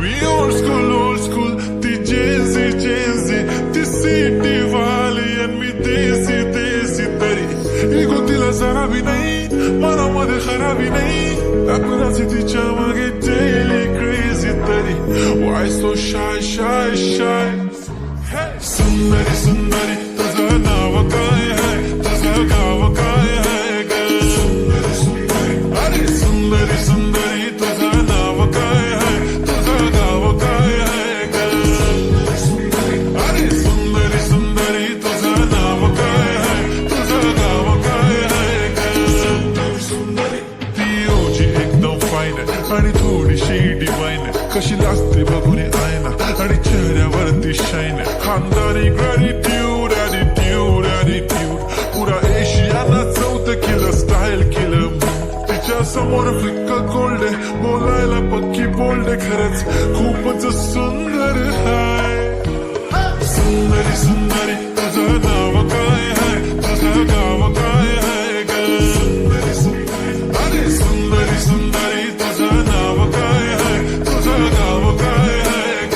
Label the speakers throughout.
Speaker 1: मी old school ती Gen Z ती city वाली आणि मी देसी तरी इगो तिला जरा भी नाही मनामध्ये खराबी नाही अपराधी तिच्या मागे डेली क्रेझी तरी वाय सो शाय सुंदरी तुझं नाव काय आहे तुझं गाव काय आहे ग अरे सुंदरी तुझं नाव काय आहे तुझं गाव काय आहे ग अरे सुंदरी तुझं नाव काय आहे तुझं गाव काय आहे ग ती ओजी एकदम फाईन आहे आणि थोडीशी डिवाईन आहे कशी लागते बघून आयना आणि चेहऱ्यावरती शाईन आहे खानदानी ग्रॅटिट्यूड ॲटिट्यूड पुरा एशियाना चौथं केलं स्टाईल केलं तिच्या समोर फिक्का गोल्ड आहे बोलायला पक्की बोल्ड आहे खरंच खूपच सुंदर हाय सुंदरी तुझं नाव काय आहे तुझं गाव काय आहे ग अरे सुंदरी तुझं नाव काय आहे तुझं गाव काय आहे ग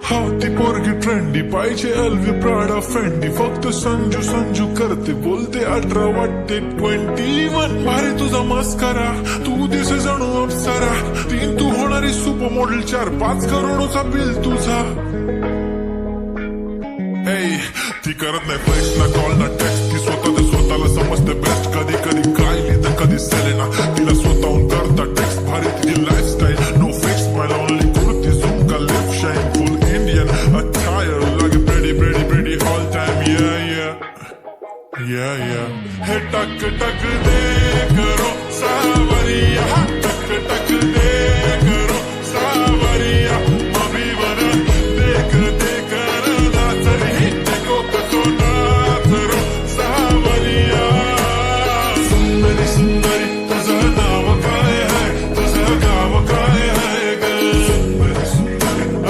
Speaker 1: हो ती पोरगी ट्रेंडी पाहिजे एल्वी प्राडा फेंडी फक्त संजू करते बोलते 18 वाटते 21 भारी तुझा मस्करा तू दिसे जणू अप्सरा 3 तू होणारी सुपर मॉडेल 4-5 करोडचा बिल तुझा ती करत नाही फ्लेक्स ना कॉल ना टेक्स्ट ती स्वतःला समजते बेस्ट कधी काय लिहितं कधी सेलेना तिला स्वतःहून करता टेक्स्ट भारी तिची लाईफस्टाईल नो फिक्स माय ओनली कुर्ती झुमका लिप शाईन फुल इंडियन अटायर लागे pretty all time yeah हे टक दे करो सावरिया टक दे करो सावरिया अभी बना देख सुंदरी तुझं नाव काय आहे तुझं गाव काय आहे ग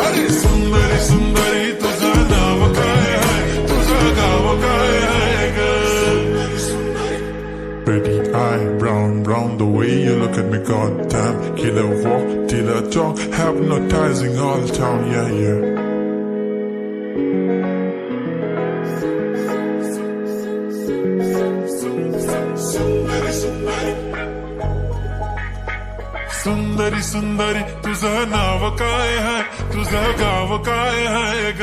Speaker 1: अरे सुंदरी तुझं नाव काय आहे तुझं गाव काय आहे ग Pretty eye, brown, the way you look at me, goddamn. Killer walk, killer talk, hypnotizing all town, yeah. सुंदरी तुझं नाव काय आहे तुझं गाव काय आहे ग